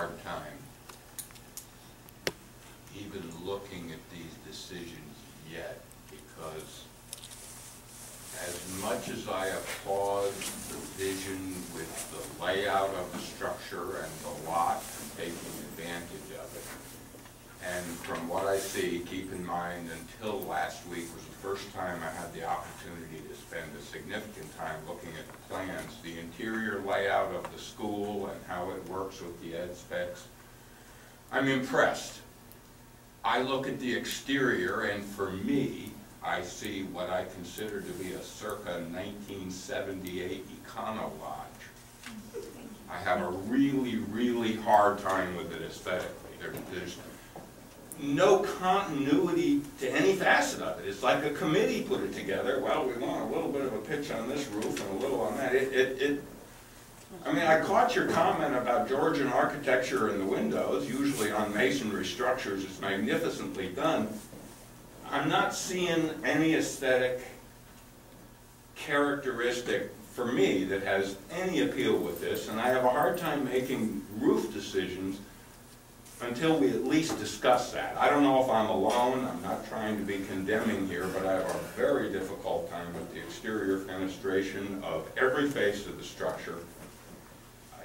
hard time even looking at these decisions yet, because as much as I applaud the vision with the layout of the structure and the lot and taking advantage of it, and from what I see, keep in mind until last week was the first time I had the opportunity to spend a significant time looking at the plans, the interior layout of the school and how it works with the ed specs, I'm impressed. I look at the exterior, and for me, I see what I consider to be a circa 1978 Econo Lodge. I have a really, really hard time with it aesthetically. There's no continuity to any facet of it. It's like a committee put it together. Well, we want a little bit of a pitch on this roof and a little on that. I mean, I caught your comment about Georgian architecture in the windows. Usually on masonry structures, it's magnificently done. I'm not seeing any aesthetic characteristic for me that has any appeal with this, and I have a hard time making roof decisions until we at least discuss that. I don't know if I'm alone. I'm not trying to be condemning here, but I have a very difficult time with the exterior fenestration of every face of the structure.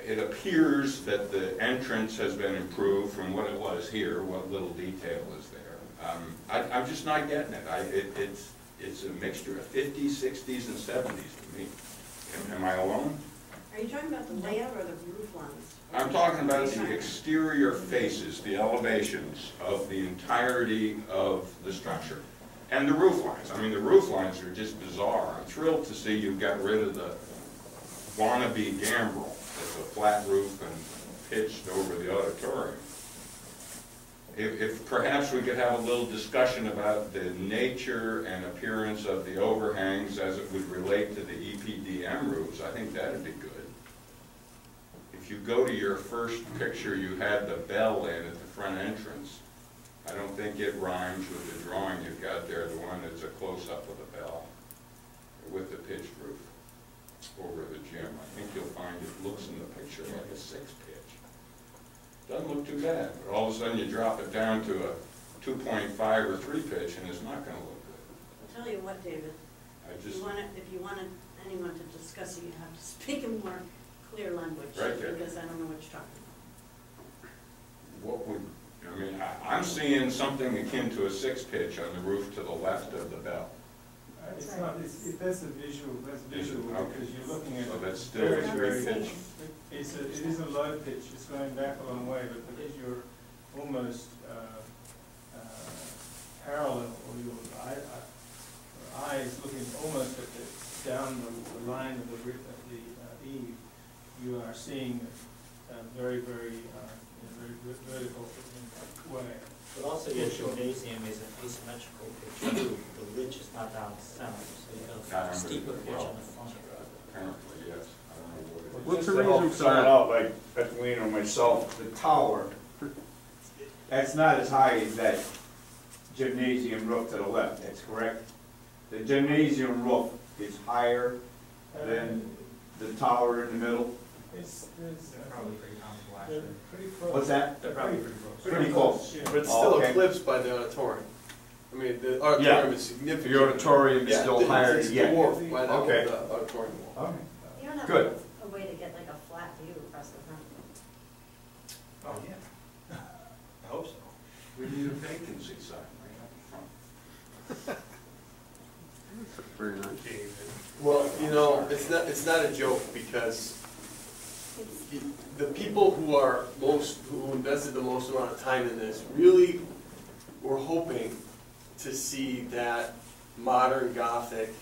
It appears that the entrance has been improved from what it was here, what little detail is there. I'm just not getting it. It's a mixture of 50s, 60s, and 70s to me. Am I alone? Are you talking about the layout or the roof lines? I'm talking about the exterior faces, the elevations of the entirety of the structure. And the roof lines. I mean, the roof lines are just bizarre. I'm thrilled to see you got rid of the wannabe gambrel. It's a flat roof and pitched over the auditorium. If perhaps we could have a little discussion about the nature and appearance of the overhangs as it would relate to the EPDM roofs, I think that'd be good. If you go to your first picture, you had the bell in at the front entrance. I don't think it rhymes with the drawing you've got there, the one that's a close-up of the bell with the pitched roof over the gym. I think you'll find it looks in the picture like a 6-pitch. Doesn't look too bad, but all of a sudden you drop it down to a 2.5 or 3-pitch and it's not going to look good. I'll tell you what, David, if you wanted anyone to discuss it, you have to speak in more clear language, right there. Because I don't know what you're talking about. What would, I mean, I'm seeing something akin to a 6-pitch on the roof to the left of the bell. It's not. That's a visual. That's visual okay. Because you're looking at. So that's still very pitch. It is a low pitch. It's going back a long way, but because you're almost parallel, or your eye is looking almost at down the line of the eave, you are seeing a very vertical way. But also your gymnasium is an asymmetrical pitch too. The ridge is not down the center, so you have a steeper pitch on the front. Apparently, yes. I don't know what it is. What's the reason for that? Out like Ethelene or myself, the tower, that's not as high as that gymnasium roof to the left, that's correct? The gymnasium roof is higher than the tower in the middle? It's Probably pretty comfortable they're actually. pretty close. What's that? They're probably pretty close. Pretty close. Yeah. But it's still okay. eclipsed by the auditorium. I mean, the auditorium is significant. The auditorium is still higher It's yet. dwarfed by the Okay. auditorium wall. Okay. You don't have Good. a way to get like a flat view across the front. Oh, yeah. I hope so. We need a vacancy sign right up front. Very nice. Well, you know, it's not a joke because the people who invested the most amount of time in this really were hoping to see that modern Gothic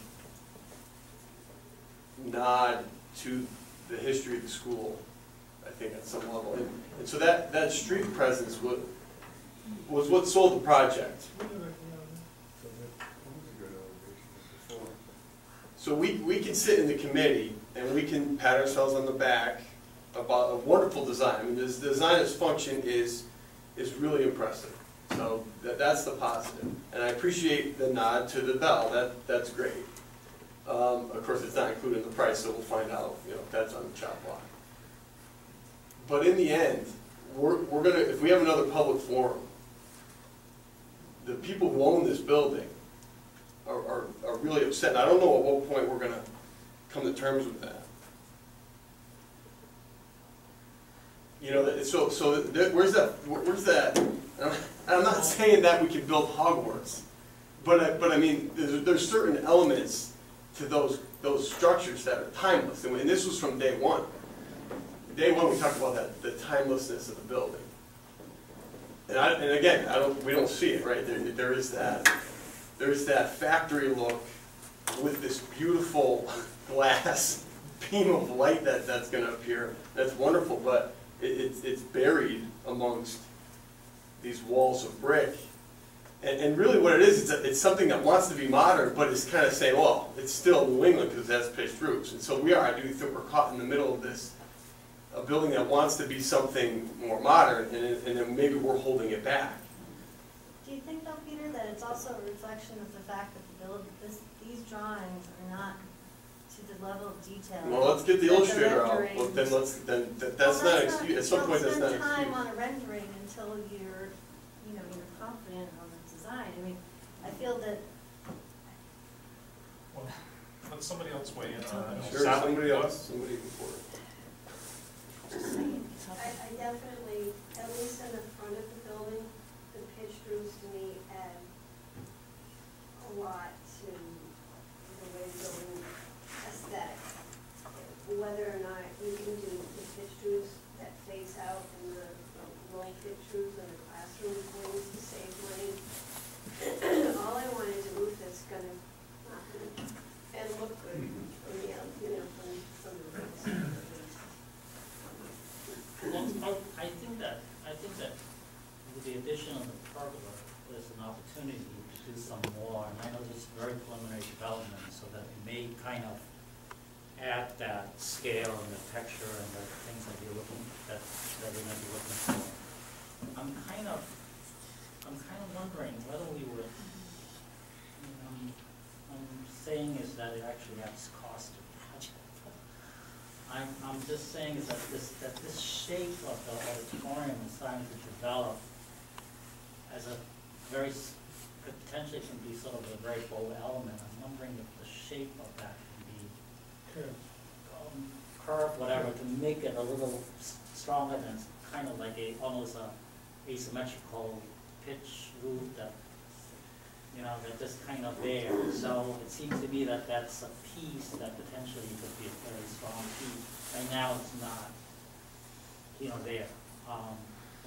nod to the history of the school, I think, at some level. And so that street presence was what sold the project. So we can sit in the committee and we can pat ourselves on the back about a wonderful design. I mean, this designer's function is really impressive. So that's the positive. And I appreciate the nod to the bell. That's great. Of course, it's not included in the price, so we'll find out, if that's on the chop block. But in the end, we're gonna, if we have another public forum, the people who own this building are really upset. And I don't know at what point we're gonna come to terms with that. You know, where's that? I'm not saying that we can build Hogwarts, but I mean, there's certain elements to those structures that are timeless, and this was from day one. Day one, we talked about the timelessness of the building, and again, we don't see it, right? There's that factory look with this beautiful glass beam of light that's going to appear. That's wonderful, but it's buried amongst these walls of brick. And really what it is, it's something that wants to be modern, but it's kind of saying, well, it's still New England because it has pitched roofs. And so I do think we're caught in the middle of this, a building that wants to be something more modern, and then maybe we're holding it back. Do you think though, Peter, that it's also a reflection of the fact that these drawings are not to the level of detail? Well, let's get the illustrator out. Well, then that's not an excuse. At some point, that's not an excuse. Don't spend time on a rendering until you're confident on the design. I mean, I feel that. Well, let somebody else weigh in on it. Sure, somebody before. I definitely, at least in the front of the building, the pitched roofs to me add a lot to the way the building aesthetics. Whether or not you can do the pitched roofs that face out and the low pitched roofs in the classroom wings to save money. All I want is a roof that's gonna and look good from the from the roofs. Well, I think that with the addition of the pergola, there's an opportunity to do some more, and I know this is very preliminary development, so that we may kind of add that scale and the texture and the things that you're looking that we might be looking for. I'm kind of wondering whether we would. I'm saying is that it actually adds cost to the project. I'm just saying is that this shape of the auditorium is starting to develop as a very, potentially can be sort of a very bold element. I'm wondering if the shape of that can be curved, whatever, to make it a little stronger than kind of like almost a asymmetrical pitch roof that, that just kind of there. So it seems to me that that's a piece that potentially could be a very strong piece. Right now it's not, there.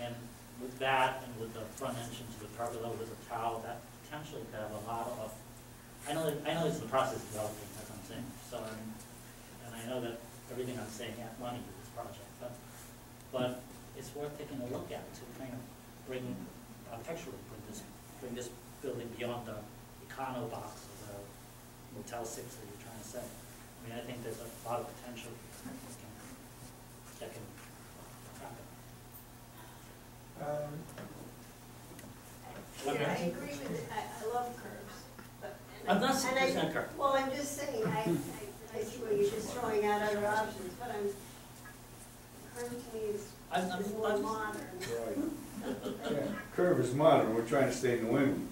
And with that and with the front entrance, the pergola with the tower, that potentially could have a lot of, I know it's the process of developing, that's what I'm saying. So, and I know that everything I'm saying has money with this project, but it's worth taking a look at to kind of bring, architecturally bring this building beyond the econo box of the Motel 6 that you're trying to say. I mean, I think there's a lot of potential that can happen. Yeah, I agree with it. I love curves. But, I'm not saying curve. Well, I'm just saying, I see where you're just throwing out other options, but curve to me is more modern. Right. Yeah, curve is modern, we're trying to stay in New England.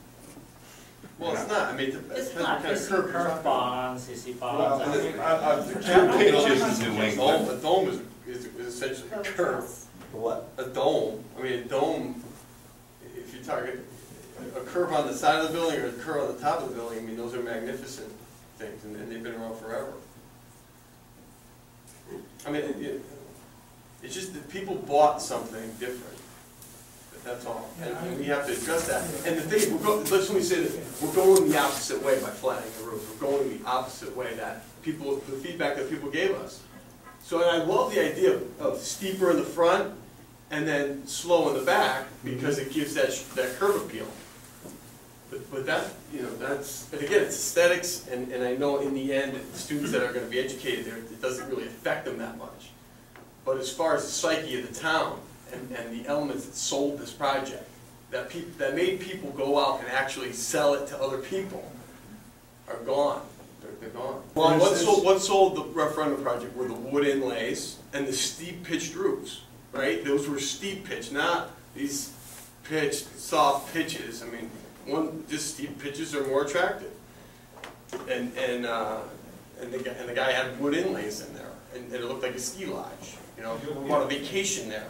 Well, it's not. I mean, it's not. You see curve bonds, you see bonds. Well, two pitches in New England. A dome is essentially a curve. What? A dome. I mean, a dome, if you target a curve on the side of the building or a curve on the top of the building, I mean, those are magnificent things, and they've been around forever. I mean, it's just that people bought something different. That's all, and we have to address that. And the thing, let me say this, we're going the opposite way by flattening the roof. We're going the opposite way that the feedback that people gave us. So, and I love the idea of steeper in the front and then slow in the back because it gives that curve appeal. But that, but again, it's aesthetics, and I know in the end, the students that are going to be educated there, it doesn't really affect them that much. But as far as the psyche of the town, and the elements that sold this project, that made people go out and actually sell it to other people, are gone. They're gone. Well, what sold the referendum project were the wood inlays and the steep pitched roofs. right? Those were steep pitch, not these pitched, soft pitches. I mean, just steep pitches are more attractive. And the guy had wood inlays in there, and it looked like a ski lodge. You know, people want a vacation there.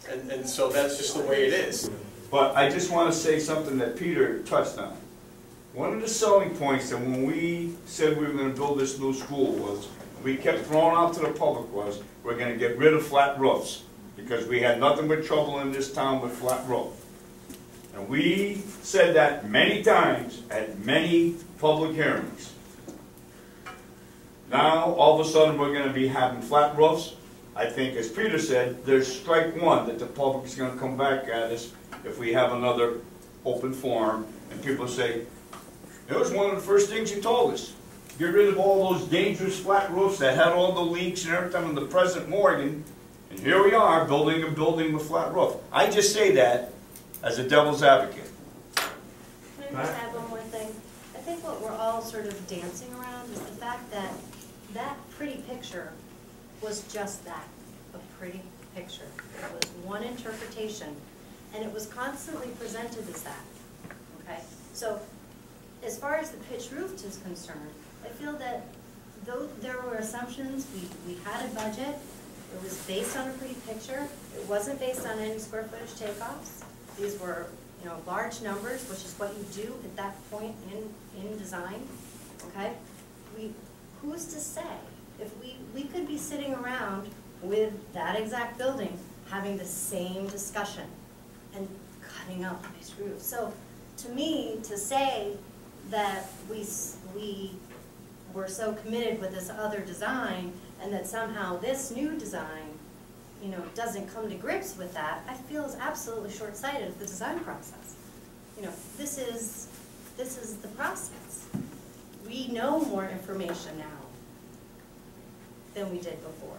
And so that's just the way it is. But I just want to say something that Peter touched on. One of the selling points that when we said we were going to build this new school was, we kept throwing out to the public was, we're going to get rid of flat roofs, because we had nothing but trouble in this town with flat roof. And we said that many times at many public hearings. Now, all of a sudden, we're going to be having flat roofs. I think, as Peter said, there's strike one that the public is going to come back at us if we have another open forum, and people say, it was one of the first things you told us. Get rid of all those dangerous flat roofs that had all the leaks and everything in the present Morgan, and here we are building a building with flat roof. I just say that as a devil's advocate. Can I just add one more thing? I think what we're all sort of dancing around is the fact that that pretty picture was just that, a pretty picture. It was one interpretation, and it was constantly presented as that, okay? So, as far as the pitched roof is concerned, I feel that though there were assumptions, we had a budget, it was based on a pretty picture, it wasn't based on any square footage takeoffs. These were, you know, large numbers, which is what you do at that point in design, okay? Who's to say? If we could be sitting around with that exact building, having the same discussion and cutting out the pitched roof. So, to me, to say that we were so committed with this other design and that somehow this new design, you know, doesn't come to grips with that, I feel is absolutely short-sighted of the design process. You know, this is the process. We know more information now than we did before.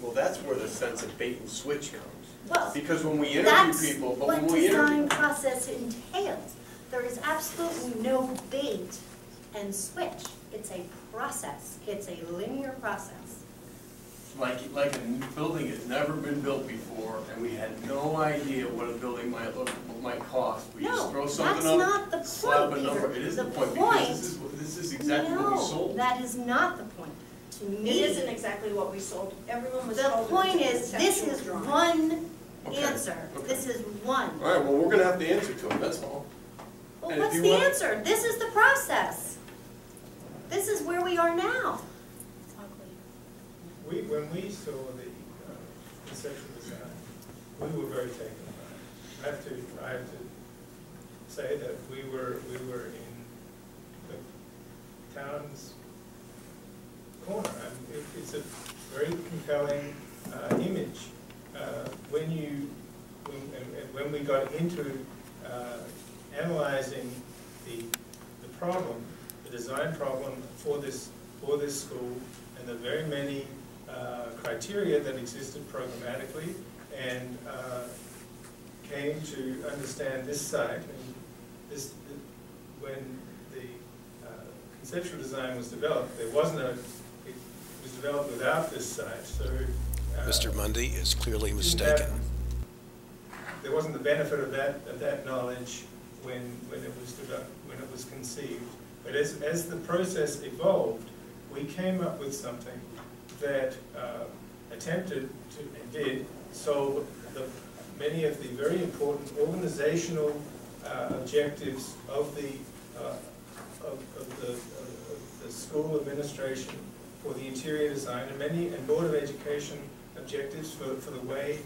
Well, that's where the sense of bait and switch comes. Well, because when we interview people, that's what design process entails. There is absolutely no bait and switch. It's a process. It's a linear process. Like a new building has never been built before, and we had no idea what a building might cost. We just throw something up, not the slap point, a number. Peter. It is The the point, point- because this is exactly what we sold. No, that is not the point. To me, It isn't exactly what we sold. Everyone was the told. point it was is, a this conceptual is drawing. one Okay, answer. okay. This is one. All right, well, we're gonna have to answer to them, that's all. Well, And if what's you the want- answer? This is the process. This is where we are now. When we saw the conceptual design, we were very taken by it. I have to say that we were in the town's corner. It's a very compelling image. When we got into analyzing the problem, the design problem for this school, and the very many criteria that existed programmatically, and came to understand this site, and when the conceptual design was developed, it was developed without this site, so Mr. Mundy is clearly mistaken. There wasn't the benefit of that knowledge when it was developed, when it was conceived. But as the process evolved, we came up with something that attempted to and did solve many of the very important organizational objectives of the school administration for the interior design, and Board of Education objectives for the way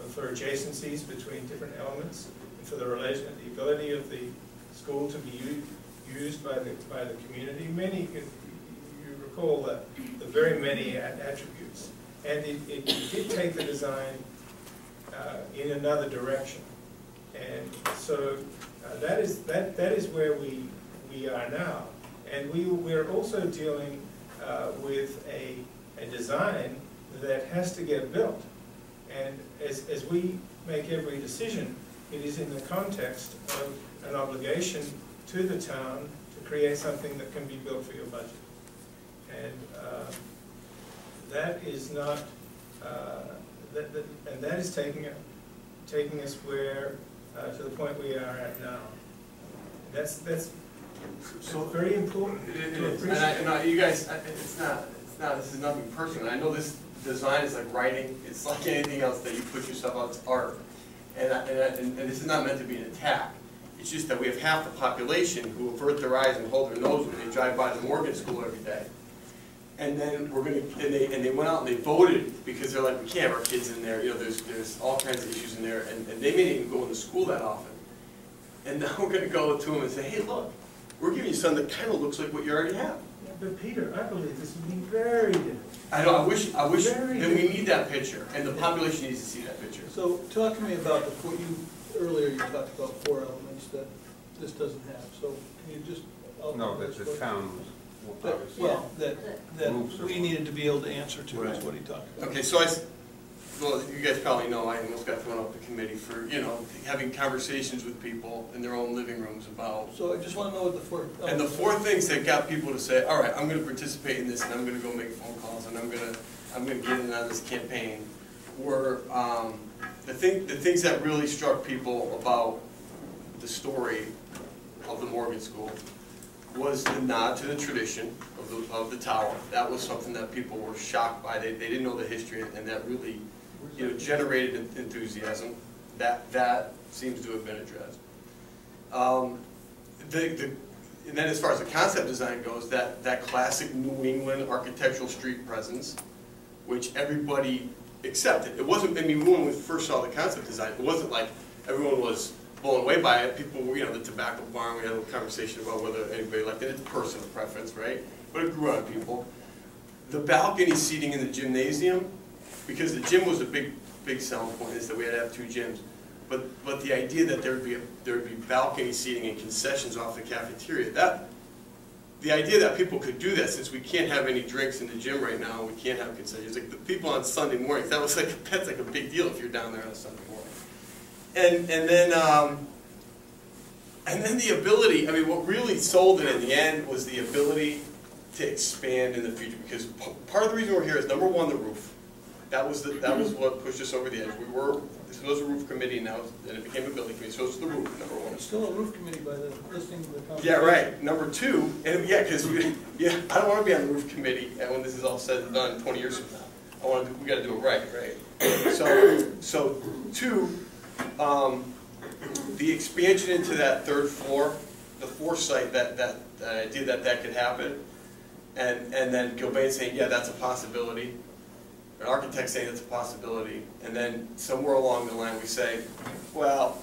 for adjacencies between different elements, and for the ability of the school to be used by the community. Many, you recall the very many attributes, and it did take the design in another direction, and so that is where we are now, and we're also dealing with a design that has to get built. And as we make every decision, it is in the context of an obligation to the town to create something that can be built for your budget. And that is not, and that is taking us where, to the point we are at now. That's so very important to appreciate. And you guys, it's not, this is nothing personal. I know this design is like writing, it's like anything else that you put yourself out, it's art. And this is not meant to be an attack. It's just that we have half the population who avert their eyes and hold their nose when they drive by the Morgan School every day. And then we're gonna, and they went out and they voted because they're like, we can't have our kids in there. You know, there's all kinds of issues in there, and they may not even go into school that often. And now we're gonna go to them and say, hey, look, we're giving you something that kind of looks like what you already have. Yeah, but Peter, I believe this would be very different. I know. I wish. Then we need that picture, and the population needs to see that picture. So talk to me about earlier you talked about 4 elements that this doesn't have. So can you just? No, that the town was obviously. Well, that we needed to be able to answer to is what he talked about. Okay, so well, you guys probably know I almost got thrown off the committee for, you know, having conversations with people in their own living rooms about. So I just want to know what the 4. And the 4 things that got people to say, all right, I'm going to participate in this, and I'm going to go make phone calls, and I'm going to get in on this campaign, were the things that really struck people about the story of the Morgan School was the nod to the tradition of the tower. That was something that people were shocked by. They didn't know the history, and that really, you know, generated enthusiasm. That seems to have been addressed. And then as far as the concept design goes, that classic New England architectural street presence, which everybody accepted. It wasn't, I mean, when we first saw the concept design, it wasn't like everyone was blown away by it. People were, you know, the tobacco barn, we had a little conversation about whether anybody liked it. It's personal preference, right? But it grew on people. The balcony seating in the gymnasium, because the gym was a big selling point, is that we had to have 2 gyms. But the idea that there would be balcony seating and concessions off the cafeteria, the idea that people could do that, since we can't have any drinks in the gym right now, we can't have concessions. Like the people on Sunday mornings, that's like a big deal if you're down there on a Sunday morning. And then the ability, I mean, what really sold it in the end was the ability to expand in the future. Because part of the reason we're here is, number one, the roof. That was what pushed us over the edge. This was a roof committee now, and it became a building committee, so it's the roof, number one. It's still a roof committee by listening to the conversation. Yeah, right. Number 2, and yeah, because I don't want to be on the roof committee when this is all said and done 20 years from now. We got to do it right, right? So 2, the expansion into that 3rd floor, the foresight that idea that could happen, and then Gilbane saying, yeah, that's a possibility. An architect saying it's a possibility, and then somewhere along the line we say, well,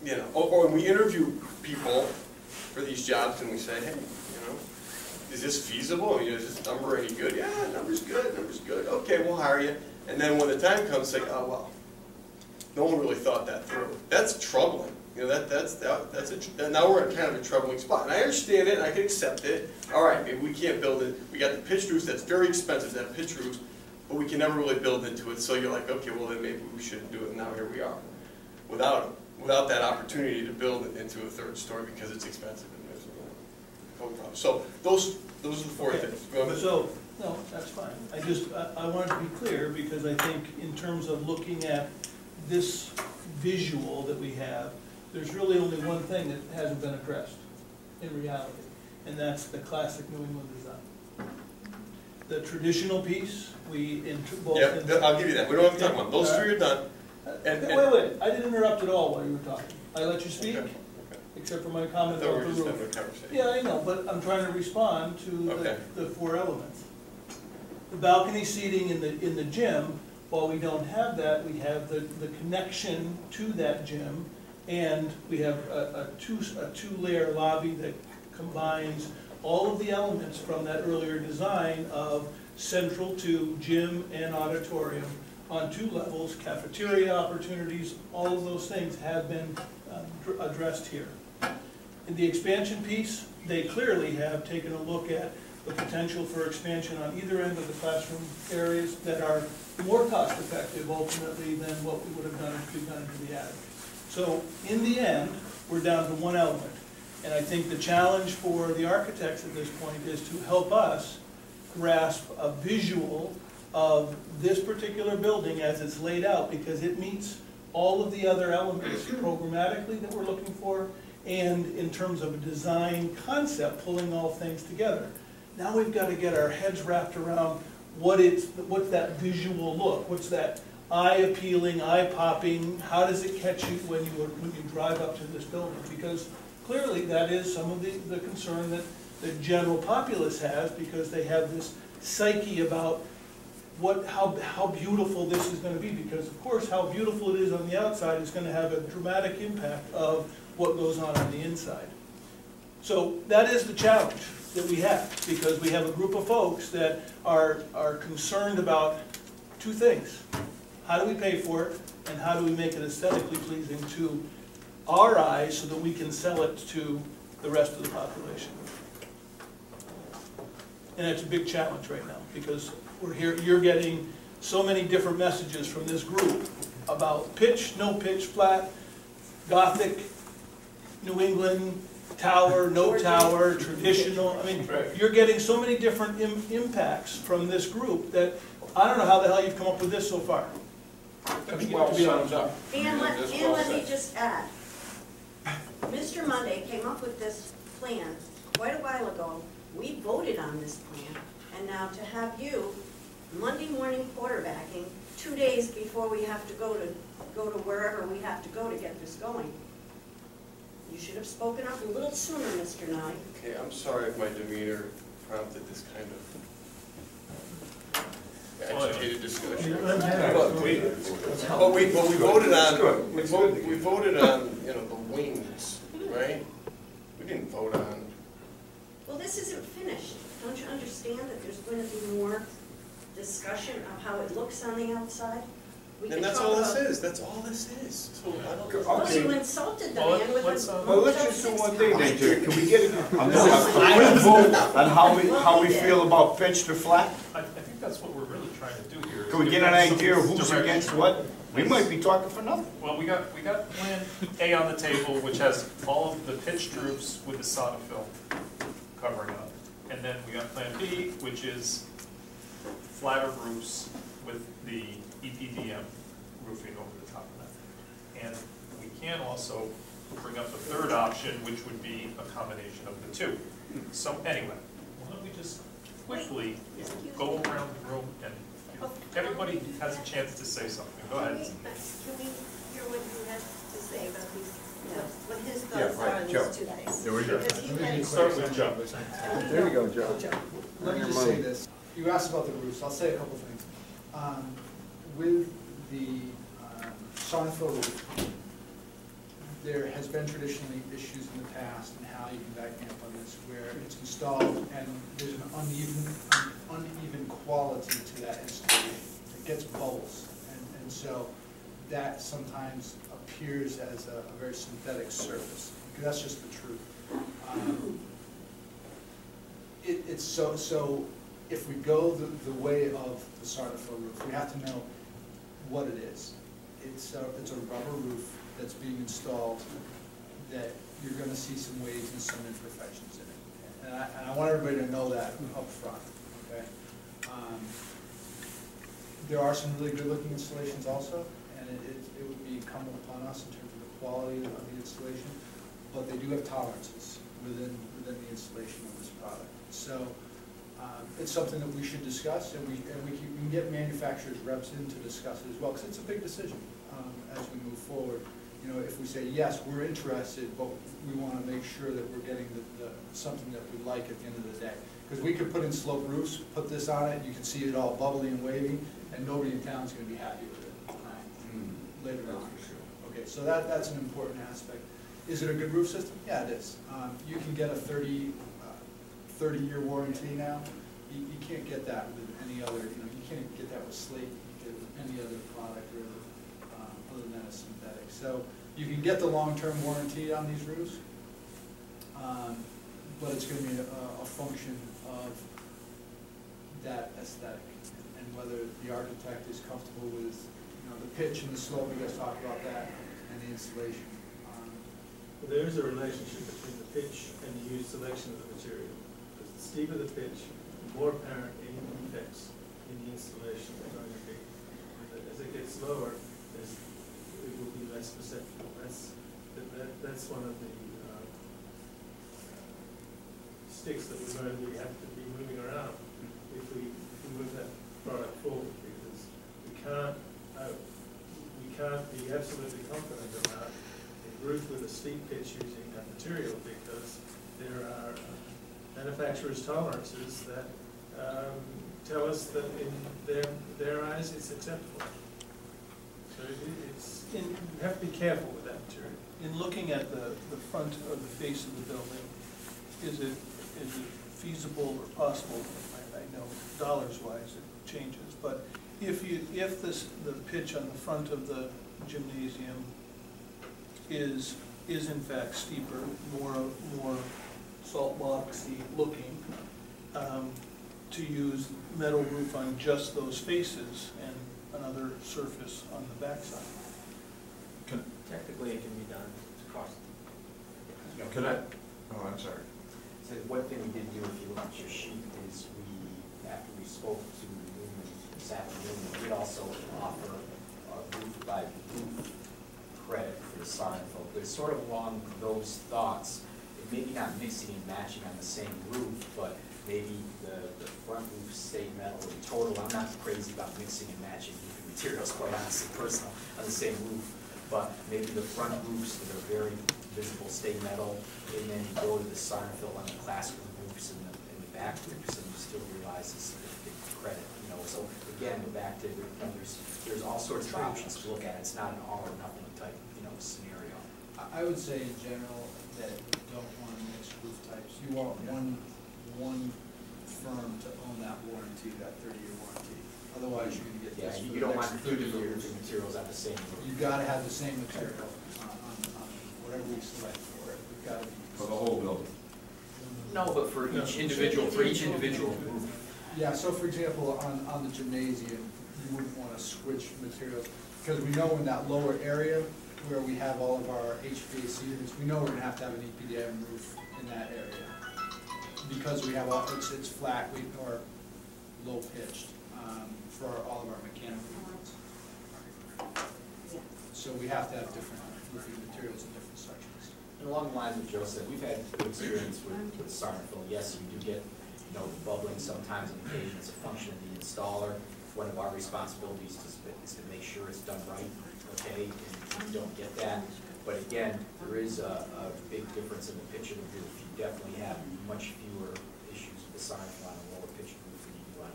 you know, or when we interview people for these jobs and we say, hey, you know, is this feasible? I mean, is this number any good? Yeah, number's good. Okay, we'll hire you. And then when the time comes, say, oh well, no one really thought that through. That's troubling. You know, now we're in kind of a troubling spot. And I understand it, and I can accept it. All right, maybe we can't build it. We got the pitched roofs. That's very expensive to have pitched roofs. But we can never really build into it, so you're like, okay, well then maybe we shouldn't do it, and now here we are. Without that opportunity to build it into a 3rd story because it's expensive and there's no problem. So those are the 4 things. So, no, that's fine. I wanted to be clear because I think in terms of looking at this visual that we have, there's really only one thing that hasn't been addressed in reality, and that's the classic New England design. The traditional piece, I'll give you that. We don't have to talk about them. Those 3 are done. Wait, I didn't interrupt at all while you were talking. I let you speak, okay. Except for my comment about the roof. Yeah, I know, but I'm trying to respond to the 4 elements. The balcony seating in the gym, while we don't have that, we have the connection to that gym, and we have a 2-layer lobby that combines all of the elements from that earlier design of central to gym and auditorium on 2 levels, cafeteria opportunities, all of those things have been addressed here. In the expansion piece, they clearly have taken a look at the potential for expansion on either end of the classroom areas that are more cost effective ultimately than what we would have done if we'd gone into the attic. So in the end, we're down to 1 element. And I think the challenge for the architects at this point is to help us grasp a visual of this particular building as it's laid out, because it meets all of the other elements programmatically that we're looking for, and in terms of a design concept, pulling all things together. Now we've got to get our heads wrapped around what's that visual look, what's that eye-appealing, eye-popping, how does it catch you when you drive up to this building? Because clearly that is some of the concern that the general populace has, because they have this psyche about how beautiful this is going to be, because of course how beautiful it is on the outside is going to have a dramatic impact of what goes on the inside. So that is the challenge that we have, because we have a group of folks that are concerned about two things. How do we pay for it, and how do we make it aesthetically pleasing to our eyes so that we can sell it to the rest of the population? And it's a big challenge right now, because you're getting so many different messages from this group about pitch, no pitch, flat, Gothic, New England, tower, no tower, traditional. I mean, you're getting so many different impacts from this group that I don't know how the hell you've come up with this so far. That's well summed up. And let me just add, Mr. Monday came up with this plan quite a while ago. We voted on this plan, and now to have you Monday morning quarterbacking 2 days before we have to go to wherever we have to go to get this going. You should have spoken up a little sooner, Mr. Nye. Okay, I'm sorry if my demeanor prompted this kind of agitated discussion. But we voted on, we voted on, you know, the wings, right? We didn't vote on. Well, this isn't finished. Don't you understand that there's going to be more discussion of how it looks on the outside? And that's all this is. That's all this is. So I don't. Well, you insulted the man with a... Well, let's just do one thing then, Jerry. Can we get a vote on how we feel about pitch to flat? I think that's what we're really trying to do here. Can we get an idea of who's against what? We might be talking for nothing. Well, we got Plan A on the table, which has all of the pitched roofs with the sauna film covering up. And then we got Plan B, which is flatter roofs with the EPDM roofing over the top of that. And we can also bring up a third option, which would be a combination of the two. So anyway, why don't we just quickly go around the room and everybody has a chance to say something. Go ahead. Can we hear what you have to say about these, what his thoughts are on Joe. these two things? There we go. Because he had- Start with Joe. There you go, Joe. Let me just say this. You asked about the roofs. I'll say a couple things. With the Sonnenfeld roof, there has been traditionally issues in the past, and how you can back me up on this, where it's installed and there's an uneven quality to that installation. It gets bubbles, and so that sometimes appears as a very synthetic surface. Because that's just the truth. It's so if we go the way of the Sonnenfeld roof, we have to know what it is. It's a rubber roof that's being installed that you're going to see some waves and some imperfections in it. And I want everybody to know that up front, okay? There are some really good looking installations also, and it would be incumbent upon us in terms of the quality of the installation, but they do have tolerances within the installation of this product. So it's something that we should discuss, and we can get manufacturers' reps in to discuss it as well, because it's a big decision as we move forward. You know, if we say, yes, we're interested, but we want to make sure that we're getting something that we like at the end of the day. Because we could put in slope roofs, put this on it, you can see it all bubbly and wavy, and nobody in town is going to be happy with it later on. Okay, so that's an important aspect. Is it a good roof system? Yeah, it is. You can get a 30-year warranty now. You can't get that with any other, you can't get that with slate, you can get it with any other product really, other than a synthetic. So you can get the long-term warranty on these roofs, but it's going to be a function of that aesthetic, and whether the architect is comfortable with the pitch and the slope. You guys talked about that, and the installation. Well, there is a relationship between the pitch and the used selection of the material. Because the steeper the pitch, the more apparent any defects in the installation are going to be. As it gets lower, it will be less perceptible. That's one of the sticks that we're going to have to be moving around if we move that product forward, because we can't be absolutely confident about a roof with a steep pitch using that material, because there are manufacturers' tolerances that tell us that in their eyes it's acceptable. So you have to be careful with that material. In looking at the front of the face of the building, is it feasible or possible, I know dollars-wise it changes, but if the pitch on the front of the gymnasium is in fact steeper, more salt boxy looking, to use metal roof on just those faces and another surface on the backside. Technically, it can be done. It's cost. Can I? Oh, I'm sorry. So one thing we did do, if you look at your sheet, is after we spoke to Newman this afternoon, we did also offer a roof by roof credit for the sign folk. But it's sort of along those thoughts, maybe not mixing and matching on the same roof, but maybe the front roof stay metal in total. I'm not crazy about mixing and matching roofing materials, quite honestly, personal, on the same roof. But maybe the front roofs that are very visible stay metal, and then you go to the sign fill on the classroom roofs and the back roofs, and you still realize the significant credit. You know, so again, go back to there's all sorts of options to look at. It's not an all or nothing type scenario. I would say in general that you don't want to mix roof types. You want one firm to own that warranty, that 30-year warranty. Otherwise, you're going to get this. You don't want including the roofing materials on the same roof. You've got to have the same material on whatever we select for it. We've got to be. For the whole building? No, but for each individual roof. Yeah, so for example, on the gymnasium, you wouldn't want to switch materials, because we know in that lower area where we have all of our HVAC units, we know we're going to have an EPDM roof in that area. Because we have it's flat or low pitched for all of our mechanical units. So we have to have different roofing materials in different sections. And along the lines of Joe said, we've had good experience with sign fill. Yes, you do get the bubbling sometimes on occasion. It's a function of the installer. One of our responsibilities is to make sure it's done right, okay, and you don't get that. But again, there is a big difference in the pitch of the roof. You definitely have much fewer issues with the sign fill on a lower pitch roof than you do on a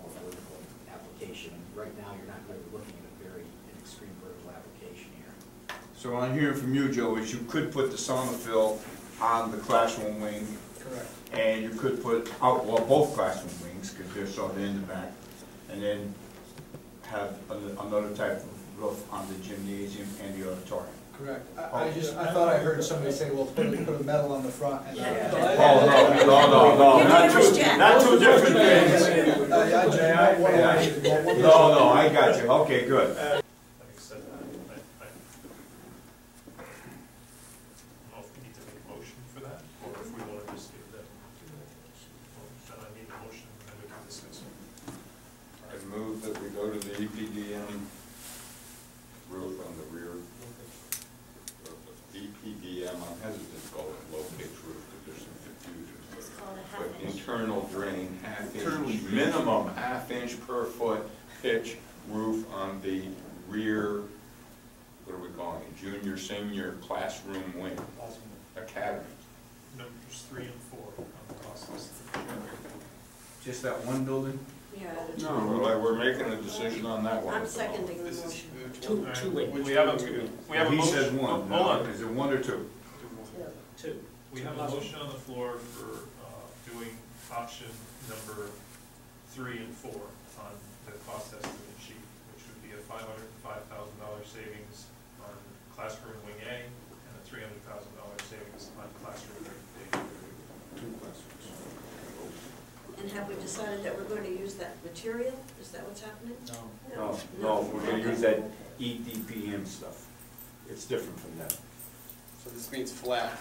more vertical application. And right now, you're not really looking at an extreme vertical application here. So what I'm hearing from you, Joe, is you could put the Sonofill on the classroom wing. Correct. And you could put out, well, both classroom wings, because they're sort of in the back, and then have another type of roof on the gymnasium and the auditorium. Correct. I thought I heard somebody say, well, put a metal on the front and. No, not two different things. No, I got you. Okay, good. Having said that, I don't know if we need to make a motion for that, or if we want to just give that, then I need a motion, and then we can discuss it. I move that we go to the EPDM roof on the rear. EPDM, I'm hesitant to call it low pitch roof because there's some confusion. Just call it a But half inch. internal drain, half-inch, minimum half-inch per foot pitch roof on the rear, what are we calling it, junior, senior classroom wing, academy. Numbers 3 and 4 on the cost list. Just that one building? Yeah. No, we're making a decision on that one. I'm seconding the motion. We have a He motion. said one. Hold on. Is it one or two? Two. We have a motion on the floor for doing option number 3 and 4 on the cost estimate sheet, which would be a $505,000 savings on classroom wing A and a $300,000 savings on classroom wing B. Two classrooms. And have we decided that we're going to use that material? Is that what's happening? No, we're gonna use that EDPM stuff. It's different from that. So this means flat.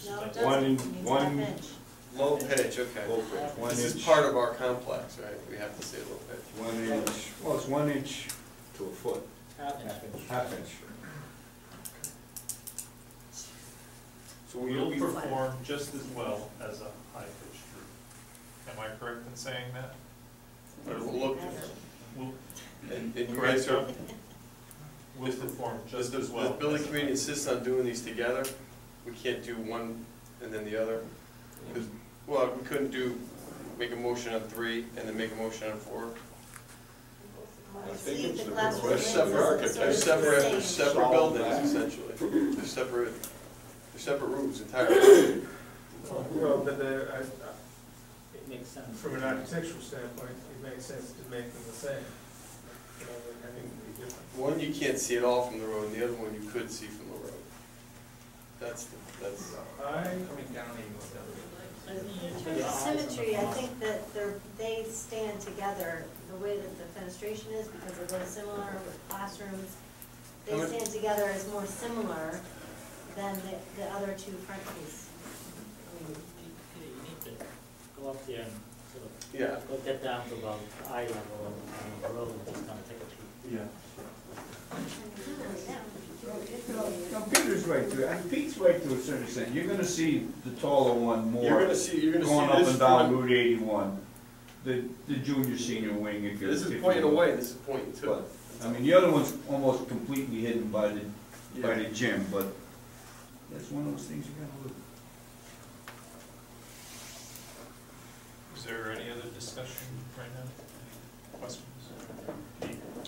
No, it One- doesn't, it means one- half inch. Low pitch, okay. Low pitch, 1 This is inch. part of our complex, right? We have to say low pitch. 1 inch, well, it's 1 inch to a foot, Half inch. half inch. So we'll perform just as well as a high-pitched roof. Am I correct in saying that? It'll look, We'll, and you correct, guys are, Joe? We'll perform just does as the well. building committee insist on doing these together? We can't do one and then the other? 'Cause, well, we couldn't make a motion on 3 and then make a motion on 4. I see if the classroom They're is separate, sort they're of separate, the they're same. separate buildings essentially. They're separate roofs entirely. Well, but It makes sense. from an architectural standpoint, it makes sense to make them the same, rather than having them be different. One you can't see at all from the road, and the other one you could see from the road. That's. Coming down the other way. In terms of symmetry, I think that they stand together, the way that the fenestration is, because they're very similar with classrooms. They stand together as more similar than the other two front pieces. You need to go up there and sort of, Yeah. go get down to about eye level on the road and just kind of take a peek. Yeah. No, Peter's right to it, Pete's right to a certain extent, you're gonna see the taller one more. You're gonna see Going up this and down one. Route 81, the junior, senior wing, if you're. This is if pointing you're- away, this is pointing to. But, I mean, the other one's almost completely hidden by the gym, but that's one of those things you gotta look. Is there any other discussion right now? Any questions?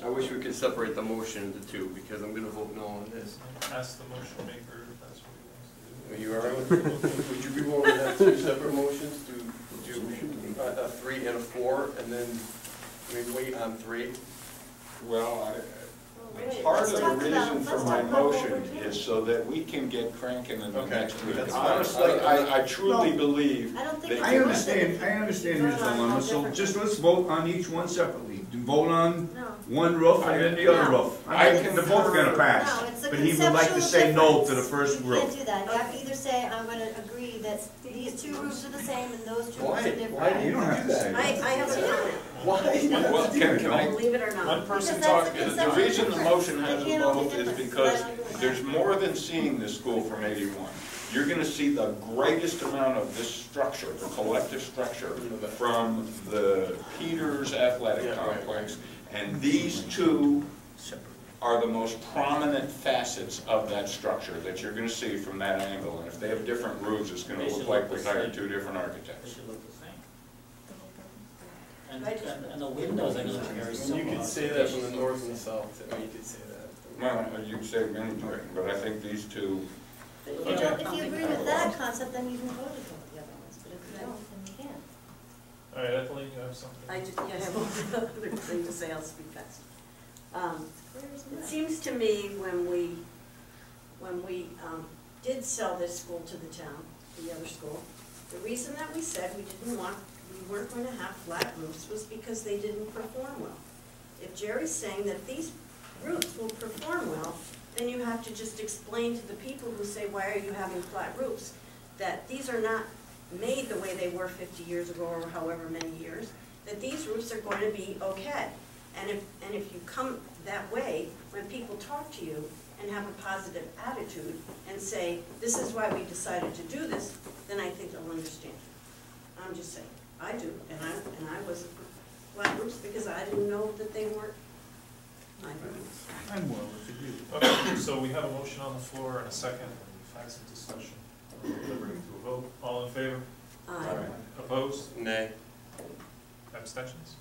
I wish we could separate the motion into 2, because I'm gonna vote no on this. Ask the motion maker if that's what he wants to do. Are you all right with it? Would you be willing to have 2 separate motions, to do a 3 and a 4, and then we wait on 3? Well, Wait, part let's of the talk about- reason for let's my talk about what motion we're doing. is so that we can get cranking in the Okay, next week. that's fine. Honestly, I truly believe I don't think that it's I worth understand, it. I understand Vote his on all dilemma, so different just ones. let's vote on each one separately. Do vote on No. one roof and then the other No. roof. I mean, the both are gonna No, pass, it's a but he would like to conceptual say no to difference. the first You roof. can't do that. You have to either say, I'm gonna agree that these 2 roofs are the same and those 2 Why? roofs are different. Why do You don't have to say I that. have a comment, Why? Well, can I, believe it or not. one person Because that's talk, a the conceptual reason the difference. motion They has a can't all be vote is different. because So I don't agree with there's that. more than seeing the school from 81. You're gonna see the greatest amount of this structure, the collective structure, from the Peters Athletic Yeah, right. Complex. And these 2 are the most prominent facets of that structure that you're gonna see from that angle. And if they have different roofs, it's gonna They look should like look we the hired same. 2 different They architects. should look the same. And the windows are gonna be very similar. You could say that from the north and the south, I mean, you could say that. Well, you can say anyway, but I think these 2, If you agree with that concept, then you can vote against the other ones, but if you don't, then you can't. All right, Ethel, you have something? I just, yeah, I have one other thing to say, I'll speak fast. It seems to me when we did sell this school to the town, the other school, the reason that we said we weren't going to have flat roofs was because they didn't perform well. If Jerry's saying that these roofs will perform well, then you have to just explain to the people who say, why are you having flat roofs? That these are not made the way they were 50 years ago or however many years, that these roofs are going to be okay. And if you come that way, when people talk to you and have a positive attitude and say, this is why we decided to do this, then I think they'll understand. I'm just saying, I do, and I was flat roofs because I didn't know that they weren't my roofs. I'm well with you. Okay, so we have a motion on the floor and a second. We've had some discussion. We're ready to a vote. All in favor? Aye. Opposed? Nay. Abstentions?